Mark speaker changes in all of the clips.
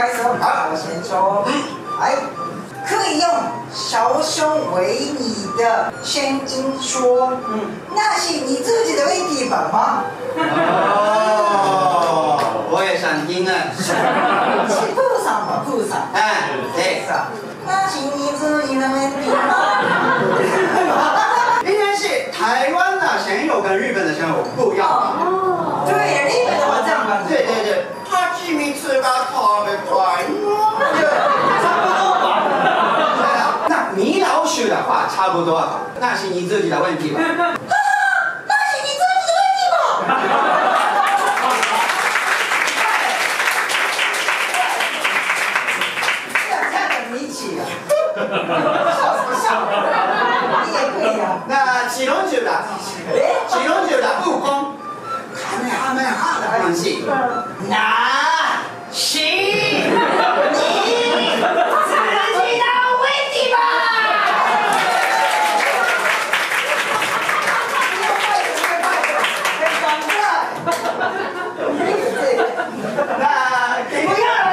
Speaker 1: 开始哦。好，我先说。来，可以用小熊维尼的声音说，那是你自己的问题吧吗？
Speaker 2: 哦，我也想听啊。
Speaker 1: 是铺上吧，铺上。
Speaker 2: 哎，对。
Speaker 1: 那是你自己的问题吗？
Speaker 2: 应该是台湾的声优跟日本的声优不一样吧？
Speaker 1: 对，日本的话这样吧。
Speaker 2: 对对对。哈基米吃が食べたいの。对，差不多吧。对啊，那米老鼠的话差不多，那是你自己的问题吧？
Speaker 1: 那是你自己的问题吧？这样很离奇啊！笑什么笑？你也可以啊。
Speaker 2: 那七龙珠的，七龙珠的悟空，卡梅哈梅哈的关系，那是你自己的问题吧？那给不要了，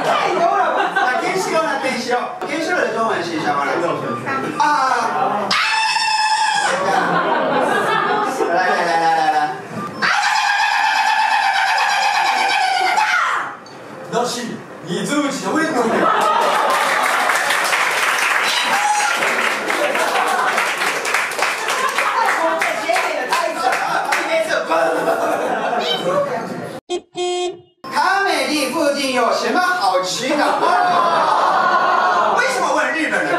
Speaker 2: 太牛了吧？那天使呢？天使，天使的中文是什么来着？啊！来，那是你自己的问题。卡美地附近有什么好吃的？为什么问日本人？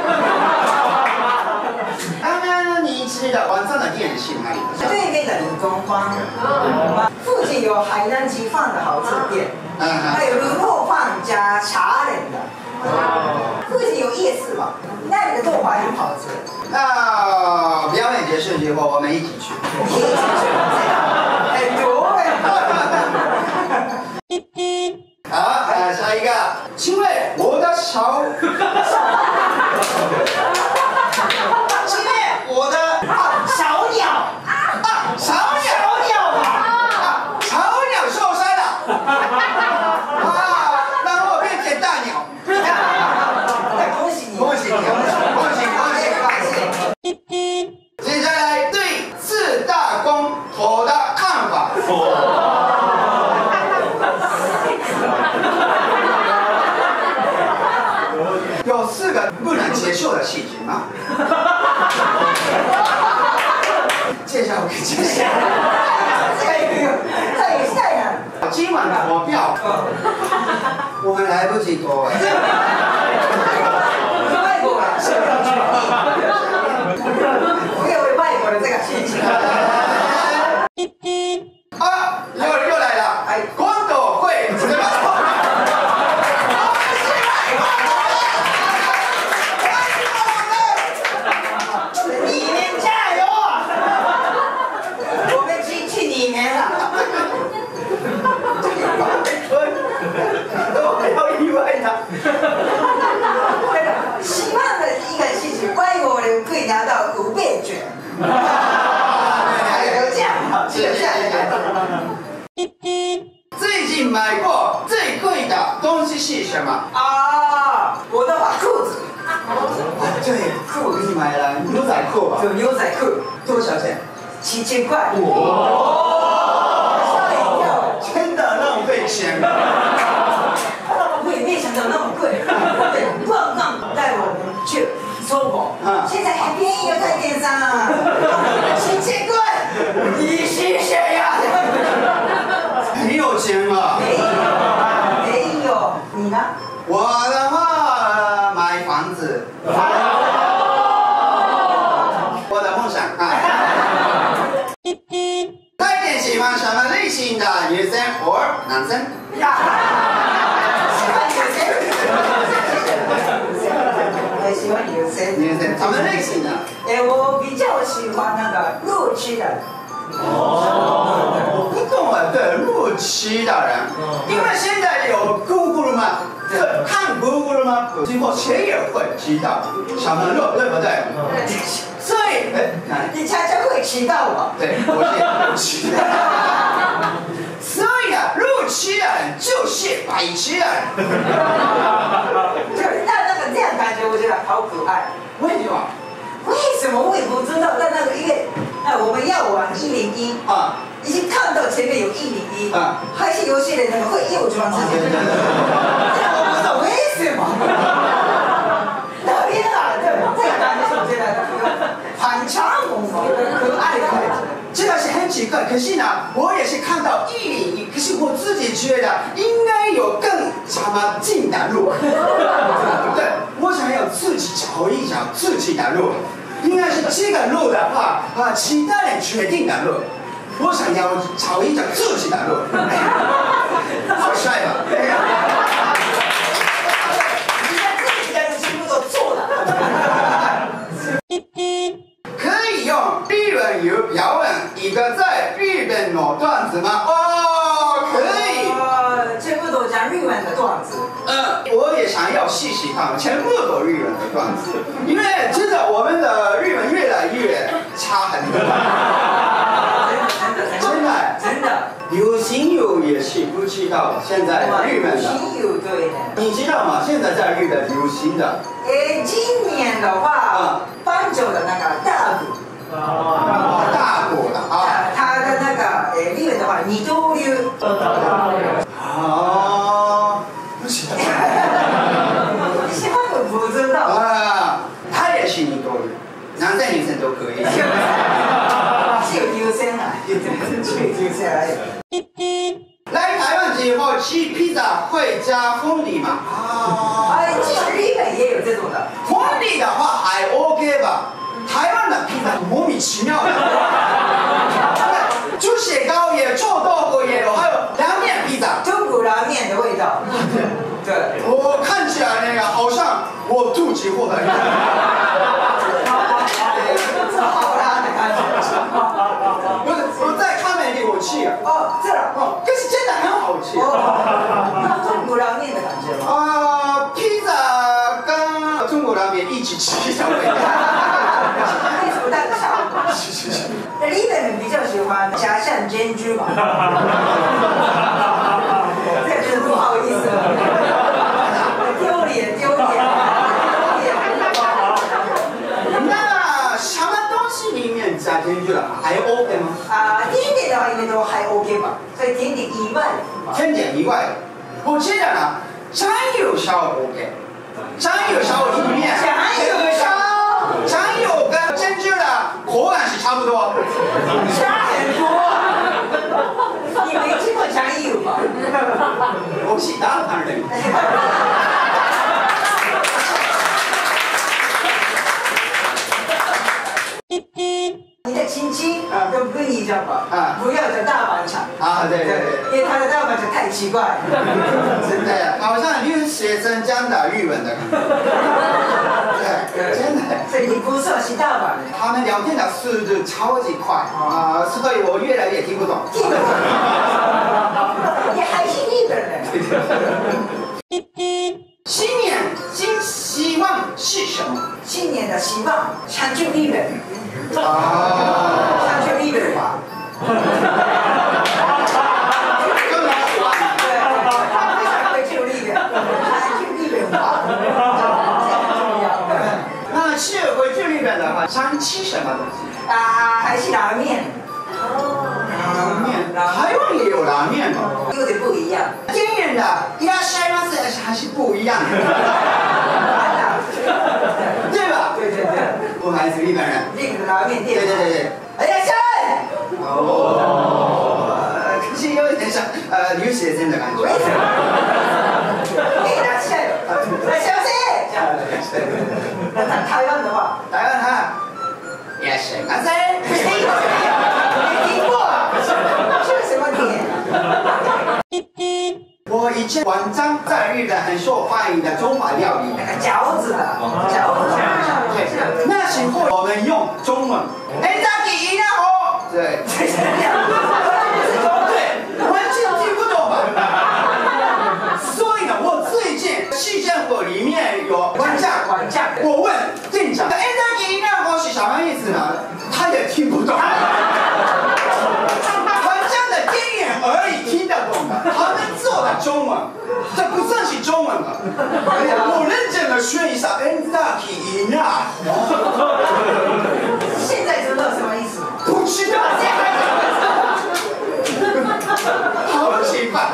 Speaker 2: 刚刚你吃的晚上的店是哪里？
Speaker 1: 对面的理工坊，附近有海南鸡饭的好吃店，还有卤肉饭加茶人的。附近有夜市嘛，那里的豆花也好吃。
Speaker 2: 那表演结束之后，我们一起去。
Speaker 1: 一起去，很多
Speaker 2: 好，下一个，请问我的手，请问我的小鸟小鸟受伤了，让我变成大鸟。
Speaker 1: 恭喜你，
Speaker 2: 恭喜你，恭喜！接下来对四大公投的看法。有4个不能接受的事情吗？介绍给介绍。
Speaker 1: 太晒了。
Speaker 2: 今晚投票，我们来不及投。
Speaker 1: 外国人是不要去。我有外国的这个心情。
Speaker 2: 啊，又来了，光斗会怎么？你们加油啊！
Speaker 1: 我们去你们了。
Speaker 2: 都不要意外的。
Speaker 1: 希望的一个事情，外国人可以拿到5倍券。有这样，记得下来。
Speaker 2: 最近买过最贵的东西是什么？
Speaker 1: 啊，我的话裤子。
Speaker 2: 对，裤给你买了牛仔裤吧？
Speaker 1: 有牛仔裤，
Speaker 2: 多少钱
Speaker 1: 7000块。
Speaker 2: 哇！吓一跳，真的浪费钱。
Speaker 1: 那么贵，没想到那么贵。旺旺带我们去搜狗，现在很便宜，在电商啊，7000块。你是谁呀？
Speaker 2: 很有钱啊！
Speaker 1: 没有，你呢？
Speaker 2: 我的话买房子。我的梦想啊。那一点喜欢什么类型的女生或男生？
Speaker 1: 喜欢女生。喜欢女生。
Speaker 2: 女生，什么类型的？
Speaker 1: 我比较喜欢那个路痴的。
Speaker 2: 我不懂啊，对，路痴的人，因为现在有 Google 嘛，看 Google 吗？今后谁也会知道什么路，对不对？所以，
Speaker 1: 你恰恰会迟到吧？
Speaker 2: 对，我是路痴。所以啊，路吃人就是白痴人。
Speaker 1: 就是那个这样感觉，我觉得好可爱。
Speaker 2: 为什么？
Speaker 1: 为什么我也不知道？但那个因为我们要玩101啊，已经看到前面有101啊，还是有些人那个会右转自己。我不知道为什么。那边啊，对，这个感觉是我觉得很长猛可爱的感觉。
Speaker 2: 这个是很奇怪，可是呢，我也是看到101，可是我自己觉得应该有更近的路。对，我想要自己找一找自己的路，应该是这个路的话其他人决定的路，我想要找一找自己的路。好帅吧？
Speaker 1: 你看自己的路全部都做了。
Speaker 2: 可以用日文语表演一个在日本的段子吗？哦，可以。
Speaker 1: 全部都讲日文的段子。
Speaker 2: 我也想要试试看，全部都日文的段子，因为真的我们的日文越来越差很多。真的。流行语也是不知道现在日本的。
Speaker 1: 流行语对的。
Speaker 2: 你知道吗？现在在日本流行的。
Speaker 1: 今年的话，颁奖的那个大鼓。
Speaker 2: 大鼓的啊。
Speaker 1: 他的那个日文的话，二刀流。
Speaker 2: 不知道。
Speaker 1: 希望我不知道。
Speaker 2: 他也是二刀流，男生女生都可以。
Speaker 1: 只有优先啊，只有优先而已。
Speaker 2: 来台湾之后吃披萨会加凤梨吗？
Speaker 1: 其实日本也有这种的。
Speaker 2: 凤梨的话还 OK 吧？台湾的披萨莫名其妙的。猪血糕也，臭豆腐也有，还有凉面披萨。
Speaker 1: 中国拉面的味道。对。
Speaker 2: 我看起来那个好像我肚子饿了。
Speaker 1: 好辣的感觉。
Speaker 2: 不是，我在看美里我吃。
Speaker 1: 这了。
Speaker 2: 可是真的很好吃。
Speaker 1: 那中国拉面的感觉吗？
Speaker 2: 披萨跟中国拉面一起吃一下味道。
Speaker 1: 为什么带个效果？日本人比较喜欢加上珍珠嘛。这个真的不好意思了。丢脸。
Speaker 2: 那什么东西里面加珍珠了？还 OK 吗？
Speaker 1: 甜点的话应该都还 OK 吧，所以甜点以外。
Speaker 2: 甜点以外，我觉得呢，酱油烧 OK。酱油烧里面，酱油跟珍珠的口感是差不多。
Speaker 1: 差很多。你没吃过酱油吧？
Speaker 2: 我是大阪人。
Speaker 1: 你的亲戚都不跟你讲吧？不要叫大阪肠。
Speaker 2: 对，
Speaker 1: 因为他的大阪肠太奇怪。
Speaker 2: 真的呀，好像留学生讲的日文的感觉。对，真的。
Speaker 1: 所以你不算是大阪人。
Speaker 2: 他们聊天的速度超级快所以我越来越听不懂。
Speaker 1: 听不懂。你还是日本人。
Speaker 2: 新年新希望是什么？
Speaker 1: 新年的希望想去日本。想去日本玩。
Speaker 2: 更麻烦。
Speaker 1: 对，不想回去日本，想去日本玩。
Speaker 2: 那是回去日本的话，想吃什么东西？
Speaker 1: 还是拉面。
Speaker 2: 拉面，台湾也有拉面吗？
Speaker 1: 有点不一样。
Speaker 2: 天然的いらっしゃいませ还是不一样的。对吧？
Speaker 1: 对。
Speaker 2: 我还是日本人。
Speaker 1: 日本的拉面店。
Speaker 2: 对。
Speaker 1: 哎呀，下来。
Speaker 2: 可是有点像留学生的感觉。
Speaker 1: 为什么？いらっしゃい。いらっしゃいませ。这样。那台湾的话，
Speaker 2: 台湾いらっしゃいませ。
Speaker 1: 没听过。是什么店？
Speaker 2: 我以前晚上在日本很受欢迎的中华料理。
Speaker 1: 那个饺子的，饺子。
Speaker 2: 对，那时候我们用中文。对。对，完全听不懂吧？所以呢，我最近市政府里面有玩价，我问店长，是什么意思呢？他也听不懂。玩价的店员而已听得懂的，他们好的中文，这不算是中文了。我认真的学一下 Enzaki ina。
Speaker 1: 现在知道什么意思？
Speaker 2: 不知道。好奇怪。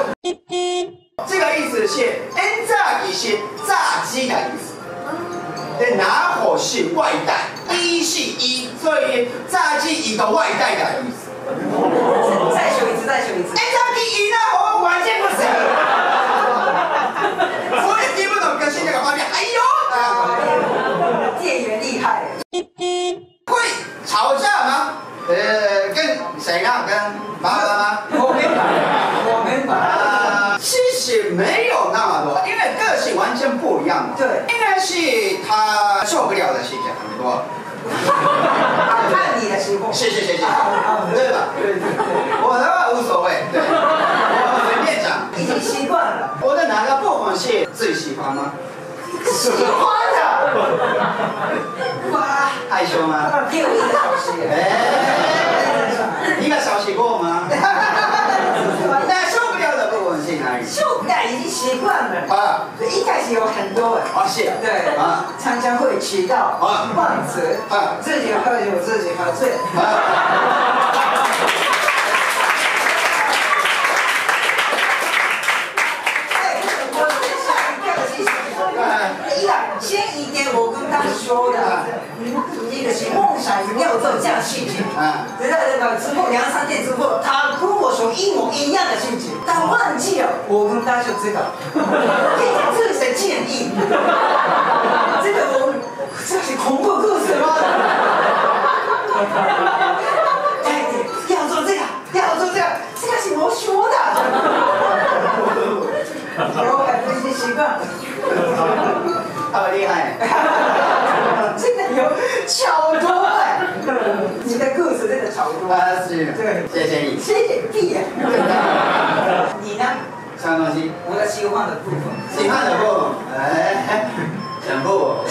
Speaker 2: 这个意思是 Enzaki 是炸鸡的意思。拿火是外带，一是一，所以炸鸡一个外带的意思。
Speaker 1: 再说一次，再说一次。
Speaker 2: Enzaki ina 我完全不是。我也听不懂，跟现在的画面，哎呦，
Speaker 1: 店员厉害。
Speaker 2: 会吵架吗？跟谁呢？跟爸爸吗？
Speaker 1: 我们吧。
Speaker 2: 其实没有那么多，因为个性完全不一样。
Speaker 1: 对，
Speaker 2: 应该是他受不了的事情很多。
Speaker 1: 看你的时候。
Speaker 2: 是，对吧？对。我的话无所谓，对。我随便讲。
Speaker 1: 已经习惯了。
Speaker 2: 我的哪个部分是最喜欢吗？
Speaker 1: 喜欢的。哇，
Speaker 2: 害羞吗？
Speaker 1: 给我1个小时。
Speaker 2: 1个小时过吗？那受不了的部分是哪里？
Speaker 1: 受不了，已经习惯了。
Speaker 2: 啊，
Speaker 1: 一开始有很多。
Speaker 2: 是。
Speaker 1: 对。啊，常常会迟到。忘词。自己喝酒，自己喝醉。前一天我跟他说的，一个是梦想要做这样事情。直到这个之后2、3天之后，他跟我说一模一样的事情，他忘记了。我跟他说这个，这是建议。这是恐怖故事吗？要做这个，这个是我说的。我还不习惯。
Speaker 2: 好厉害！
Speaker 1: 真的有巧多哎！你的故事真的巧多。
Speaker 2: 是。对，谢谢你。
Speaker 1: 谢谢屁呀！你呢？
Speaker 2: 什么东西？
Speaker 1: 我的喜欢的部分。
Speaker 2: 喜欢的部分，全部。